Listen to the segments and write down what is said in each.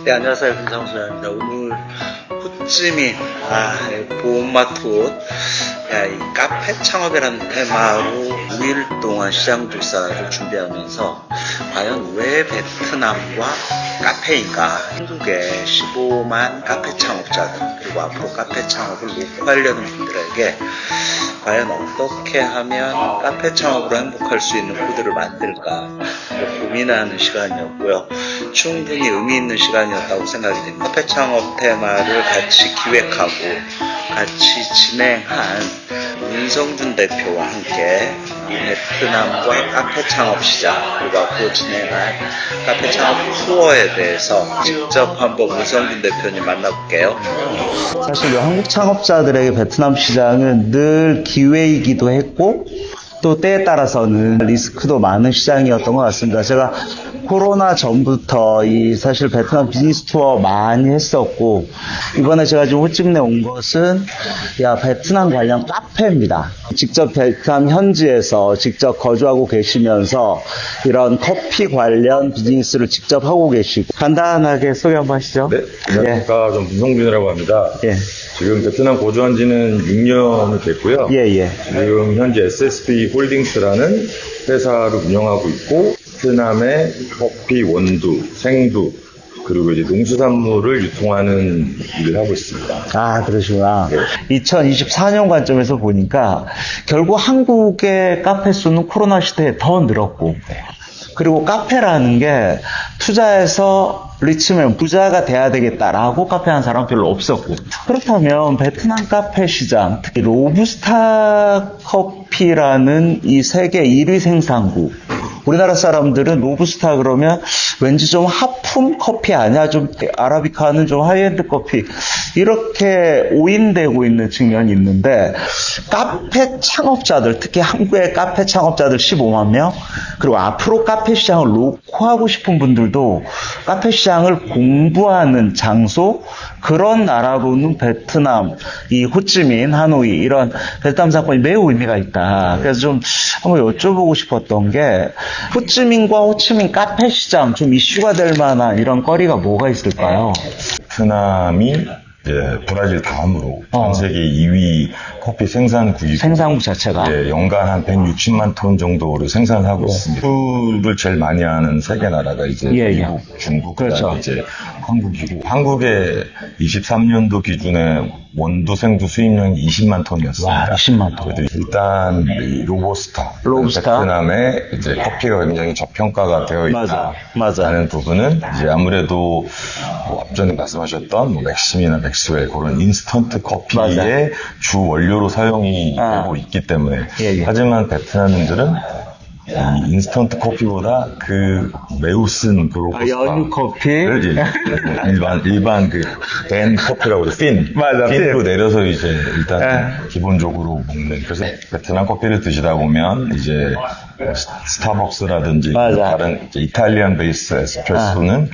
네, 안녕하세요. 김상수입니다. 오늘 호찌민, 보온마트 이 카페 창업이라는 테마로 5일 동안 시장 조사를 준비하면서 과연 왜 베트남과 카페인가, 한국의 15만 카페 창업자들, 그리고 앞으로 카페 창업을 목표하려는 분들에게 과연 어떻게 하면 카페 창업으로 행복할 수 있는 코드를 만들까 고민하는 시간이었고요. 충분히 의미 있는 시간이었다고 생각이 됩니다. 카페 창업 테마를 같이 기획하고 같이 진행한 윤성준 대표와 함께 베트남과 카페 창업 시장, 그리고 앞으로 진행할 카페 창업 투어에 대해서 직접 한번 윤성준 대표님 만나볼게요. 사실 한국 창업자들에게 베트남 시장은 늘 기회이기도 했고 또 때에 따라서는 리스크도 많은 시장이었던 것 같습니다. 제가 코로나 전부터 사실 베트남 비즈니스 투어 많이 했었고, 이번에 제가 지금 호찌민에 온 것은 베트남 관련 카페입니다. 직접 베트남 현지에서 직접 거주하고 계시면서 이런 커피 관련 비즈니스를 직접 하고 계시고, 간단하게 소개 한번 하시죠. 네, 안녕하십니까. 전 문성준이라고 합니다. 예. 지금 베트남 거주한 지는 6년이 됐고요. 예. 지금 현재 SSB 홀딩스라는 회사를 운영하고 있고, 베트남의 커피, 원두, 생두, 그리고 이제 농수산물을 유통하는 일을 하고 있습니다. 그러시구나. 2024년 관점에서 보니까 결국 한국의 카페 수는 코로나 시대에 더 늘었고, 그리고 카페라는 게 투자해서 리치면 부자가 돼야 되겠다라고 카페 한 사람 별로 없었고, 그렇다면 베트남 카페 시장, 특히 로부스타 커피라는 이 세계 1위 생산국, 우리나라 사람들은 로부스타 그러면 왠지 좀 하품 커피 아니야? 좀 아라비카는 좀 하이엔드 커피, 이렇게 오인되고 있는 측면이 있는데, 카페 창업자들, 특히 한국의 카페 창업자들 15만 명, 그리고 앞으로 카페 시장을 놓고하고 싶은 분들도 카페 시장을 공부하는 장소, 그런 나라로는 베트남, 이 호찌민, 하노이, 이런 베트남 상권이 매우 의미가 있다. 그래서 좀 한번 여쭤보고 싶었던 게, 호찌민과 호치민 카페 시장 좀 이슈가 될 만한 이런 거리가 뭐가 있을까요? 베트남이 브라질 다음으로 전 세계 2위 커피 생산국이고, 생산국 자체가 연간 한 160만 톤 정도를 생산하고 있습니다. 수를 제일 많이 하는 세 개 나라가 이제 미국, 중국, 그렇죠. 이제 한국이고, 한국의 23년도 기준에 원두, 생두 수입량이 20만 톤이었습니다. 20만 톤. 일단 이 로부스타, 로부스타. 베트남의 이제 커피가 굉장히 저평가가 되어 있다. 맞아. 라는 부분은 이제 아무래도 앞전에 말씀하셨던 맥심이나 맥스웰 그런 인스턴트 커피의 주 원료로 사용이 되고 있기 때문에. 하지만 베트남인들은 이 인스턴트 커피보다 그 매우 쓴 연유 커피를 이제 일반 벤 커피라고 해서 핀으로 내려서 이제 일단 기본적으로 먹는. 그래서 베트남 커피를 드시다 보면 이제 스타벅스라든지 다른 이제 이탈리안 베이스 에스프레소는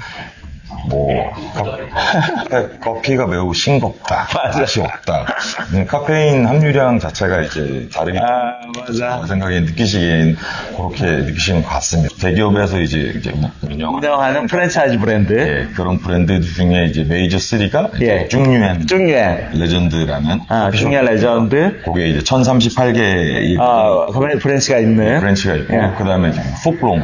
커피가 매우 싱겁다, 맛이 없다. 카페인 함유량 자체가 이제 다르기 때문에 생각에 느끼시기엔 그렇게 느끼시는 것 같습니다. 대기업에서 이제 운영하는 프랜차이즈 브랜드, 그런 브랜드 중에 이제 메이저 3가 중유엔 레전드라는 중유엔 레전드, 그게 이제 1038개 브랜치가 있는 브랜치가 있고, 그다음에 푸클롱.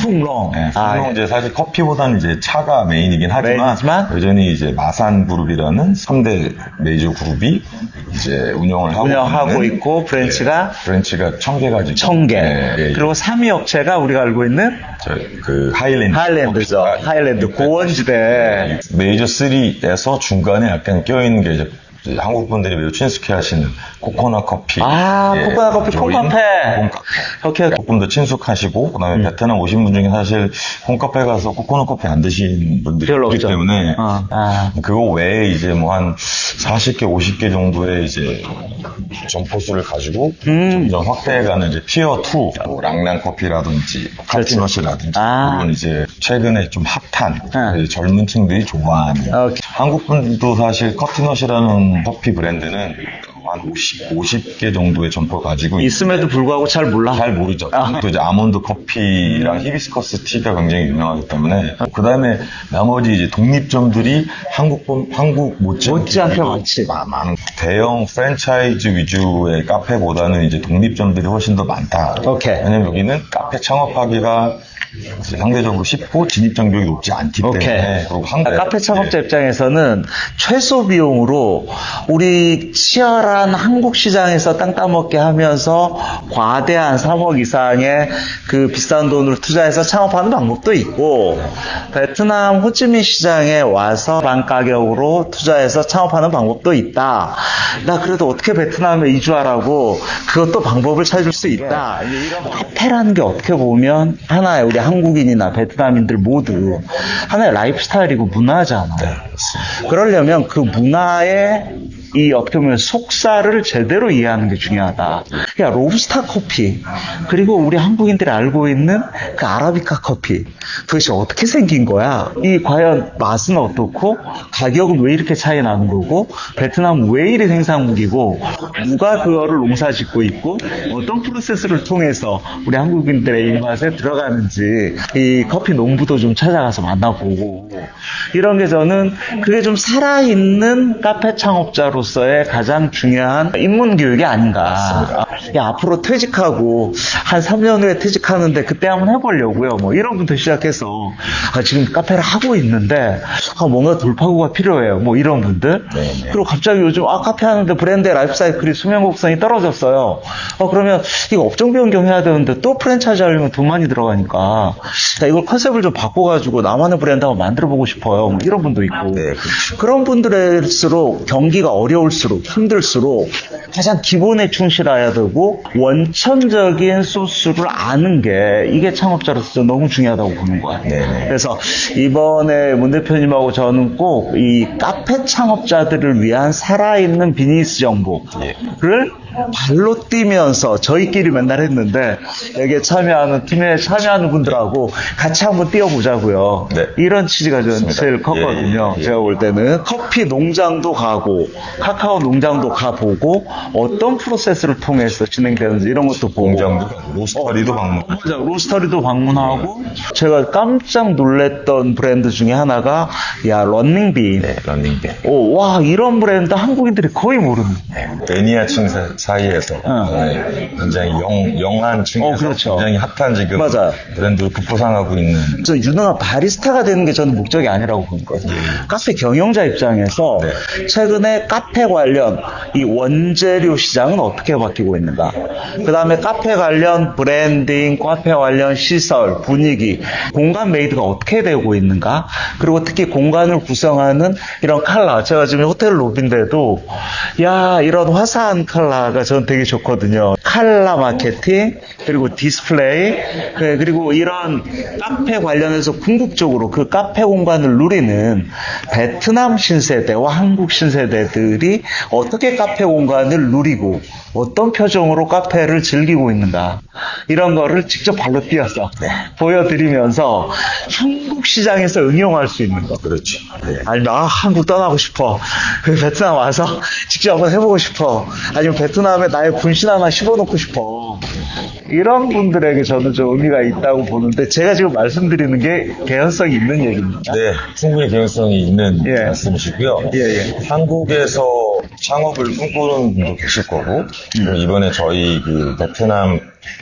푸클롱. 푸클롱 이제 사실 커피보다는 이제 차가 메인이긴 하지만 여전히 이제 마산 그룹이라는 3대 메이저 그룹이 이제 운영하고 있고, 브랜치가 1000개가 지금 1000개. 그리고 3위 업체가 우리가 알고 있는 하일랜드죠. 하일랜드 고원지대. 메이저 3에서 중간에 약간 껴있는 게 이제 한국 분들이 매우 친숙해 하시는 코코넛 커피. 코코넛 커피, 콩카페. 조금 더 친숙하시고, 그 다음에 베트남 오신 분 중에 사실 콩카페 가서 코코넛 커피 안 드신 분들이 별로 있기 없죠. 때문에, 그거 외에 이제 한 40개, 50개 정도의 이제 점포수를 가지고 점점 확대해가는 이제 피어 2, 랑랑 커피라든지, 카티넛이라든지, 그리고 이제 최근에 좀 핫한 젊은 층들이 좋아하는. 한국 분들도 사실 커티넛이라는 커피 브랜드는 한 50개 정도의 점포를 가지고 있음에도 불구하고 잘 몰라. 잘 모르죠. 또 이제 아몬드 커피랑 히비스커스 티가 굉장히 유명하기 때문에 그 다음에 나머지 이제 독립점들이 한국 못지않게 많지. 많은 대형 프랜차이즈 위주의 카페보다는 이제 독립점들이 훨씬 더 많다. 오케이. 왜냐면 여기는 카페 창업하기가 상대적으로 쉽고 진입 장벽이 높지 않기 때문에. 그리고 카페 창업자 입장에서는 최소 비용으로 우리 치열한 한국 시장에서 땅 따먹게 하면서 과대한 3억 이상의 그 비싼 돈을 투자해서 창업하는 방법도 있고, 베트남 호치민 시장에 와서 반 가격으로 투자해서 창업하는 방법도 있다. 나 그래도 어떻게 베트남에 이주하라고, 그것도 방법을 찾을 수 있다. 이런 카페라는 게 어떻게 보면 하나의 우리 한국인이나 베트남인들 모두 하나의 라이프 스타일이고 문화잖아. 그러려면 그 문화의 이 어떻게 보면 속살을 제대로 이해하는 게 중요하다. 그러니까 로부스타 커피, 그리고 우리 한국인들이 알고 있는 그 아라비카 커피, 도대체 어떻게 생긴 거야? 이 과연 맛은 어떻고 가격은 왜 이렇게 차이 나는 거고, 베트남은 왜 이리 생산국이고, 누가 그거를 농사짓고 있고, 어떤 프로세스를 통해서 우리 한국인들의 입맛에 들어가는지 이 커피 농부도 좀 찾아가서 만나보고, 이런 게 저는 그게 좀 살아있는 카페 창업자로서의 가장 중요한 입문 교육이 아닌가. 야, 앞으로 퇴직하고 한 3년 후에 퇴직하는데 그때 한번 해보려고요. 뭐 이런 분부터 시작해서 지금 카페를 하고 있는데 뭔가 돌파구가 필요해요. 뭐 이런 분들. 네네. 그리고 갑자기 요즘 카페 하는데 브랜드의 라이프 사이클이 수명 곡선이 떨어졌어요. 그러면 이거 업종 변경해야 되는데 또 프랜차이즈 하려면 돈 많이 들어가니까 이걸 컨셉을 좀 바꿔가지고 나만의 브랜드 한번 만들어보고 싶어요. 뭐 이런 분도 있고. 네, 그렇죠. 그런 분들일수록 경기가 어려울수록 힘들수록 가장 기본에 충실해야 되고 원천적인 소스를 아는 게 이게 창업자로서 너무 중요하다고 보는 거야. 네네. 그래서 이번에 문 대표님하고 저는 꼭 이 카페 창업자들을 위한 살아있는 비즈니스 정보를 발로 뛰면서 저희끼리 맨날 했는데 여기에 참여하는 팀에 참여하는 분들하고 같이 한번 뛰어보자고요. 네. 이런 취지가 저는 제일 컸거든요. 제가 볼 때는 커피 농장도 가고 카카오 농장도 가보고 어떤 프로세스를 통해서 진행되는지 이런 것도 보고, 공장도 가고 로스터리도 방문. 맞아, 로스터리도 방문하고 제가 깜짝 놀랐던 브랜드 중에 하나가 런닝빈. 네, 런닝빈. 와, 이런 브랜드 한국인들이 거의 모르는. 매니아층 사이에서 굉장히 영한 층에서 그렇죠. 굉장히 핫한 지금 맞아요. 브랜드를 급부상하고 있는. 저 유능한 바리스타가 되는 게 저는 목적이 아니라고 보는 거예요. 카페 경영자 입장에서 최근에 카페 관련 이 원재료 시장은 어떻게 바뀌고 있는가, 그 다음에 카페 관련 브랜딩, 카페 관련 시설, 분위기, 공간 메이드가 어떻게 되고 있는가, 그리고 특히 공간을 구성하는 이런 컬러, 제가 지금 호텔 로비인데도 이런 화사한 컬러가 저는 되게 좋거든요. 컬러 마케팅, 그리고 디스플레이, 그리고 이런 카페 관련해서 궁극적으로 그 카페 공간을 누리는 베트남 신세대와 한국 신세대들이 어떻게 카페 공간을 누리고 어떤 표정으로 카페를 즐기고 있는가, 이런 거를 직접 발로 뛰어서 보여드리면서 한국 시장에서 응용할 수 있는 거. 그렇죠. 네. 아니면 한국 떠나고 싶어, 베트남 와서 직접 한번 해보고 싶어, 아니면 베트남에 나의 분신 하나 씹어놓고 싶어, 이런 분들에게 저는 좀 의미가 있다고 보는데, 제가 지금 말씀드리는 게 개연성이 있는 얘기입니다. 네, 충분히 개연성이 있는 말씀이시고요. 한국에서 창업을 꿈꾸는 분도 계실 거고, 그리고 이번에 저희 그 베트남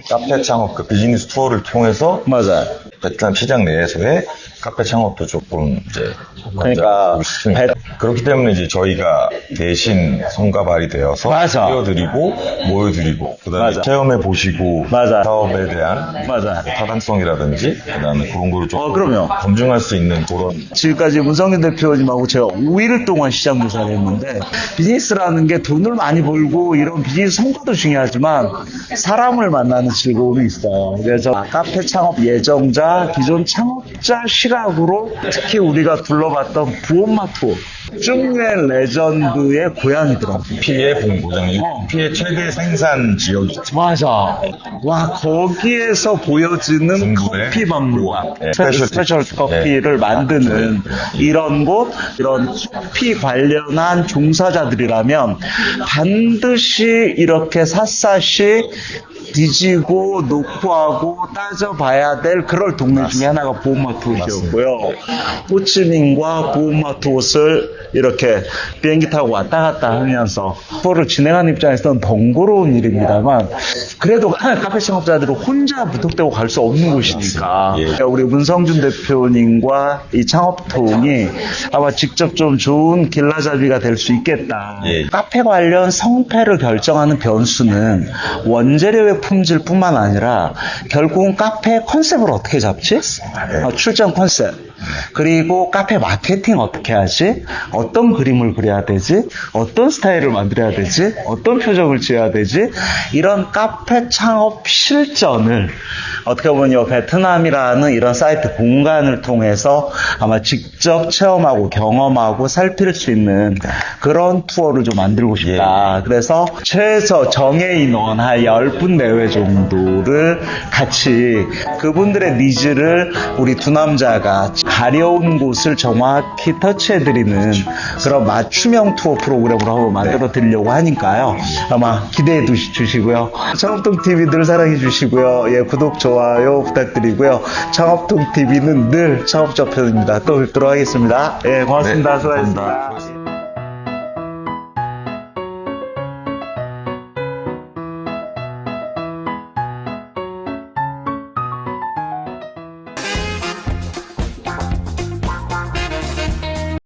카페 창업 그 비즈니스 투어를 통해서 맞아요. 베트남 시장 내에서의 카페 창업도 조금 이제 그러니까 그렇기 때문에 이제 저희가 대신 손과 발이 되어서 띄워드리고 모여드리고 그다음에 체험해 보시고 사업에 대한 타당성이라든지 그다음에 그런 거를 좀 그럼요. 검증할 수 있는 그런. 지금까지 문성윤 대표님하고 제가 5일 동안 시장 조사를 했는데, 비즈니스라는 게 돈을 많이 벌고 이런 비즈니스 성과도 중요하지만 사람을 만나는 즐거움이 있어요. 그래서 카페 창업 예정자, 기존 창업자 시각으로 특히 우리가 둘러봤던 부엄마 투어, 중외 레전드의 고향이더라고. 피의 본고장이 피의 최대 생산 지역이죠. 맞아. 와, 거기에서 보여지는 중국의 커피 박물관. 네, 스페셜 커피를 만드는 이런 곳, 이런 커피 관련한 종사자들이라면 반드시 이렇게 샅샅이 뒤지고 놓고 하고 따져봐야 될 그럴 동네 중에 하나가 보험마트 옷이었고요. 호치민과 보험마트 옷을 이렇게 비행기 타고 왔다 갔다 하면서 투어를 진행하는 입장에서는 번거로운 일입니다만 그래도 카페 창업자들은 혼자 무턱대고 갈 수 없는 곳이니까 우리 문성준 대표님과 이 창업통이 아마 직접 좀 좋은 길라잡이가 될 수 있겠다. 카페 관련 성패를 결정하는 변수는 원재료의 품질뿐만 아니라 결국은 카페 컨셉을 어떻게 잡지? 출전 컨셉. 그리고 카페 마케팅 어떻게 하지? 어떤 그림을 그려야 되지? 어떤 스타일을 만들어야 되지? 어떤 표정을 지어야 되지? 이런 카페 창업 실전을 어떻게 보면 이 베트남이라는 이런 사이트 공간을 통해서 아마 직접 체험하고 경험하고 살필 수 있는 그런 투어를 좀 만들고 싶다. 그래서 최소 정해 인원 한 10분 내외 정도를 같이 그분들의 니즈를 우리 두 남자가 가려운 곳을 정확히 터치해드리는 그런 맞춤형 투어 프로그램으로 한번 만들어 드리려고 하니까요. 아마 기대해 주시고요. 창업통TV 늘 사랑해 주시고요. 예, 구독, 좋아요 부탁드리고요. 창업통TV는 늘 창업자 편입니다. 또 뵙도록 하겠습니다. 예, 고맙습니다. 수고하셨습니다.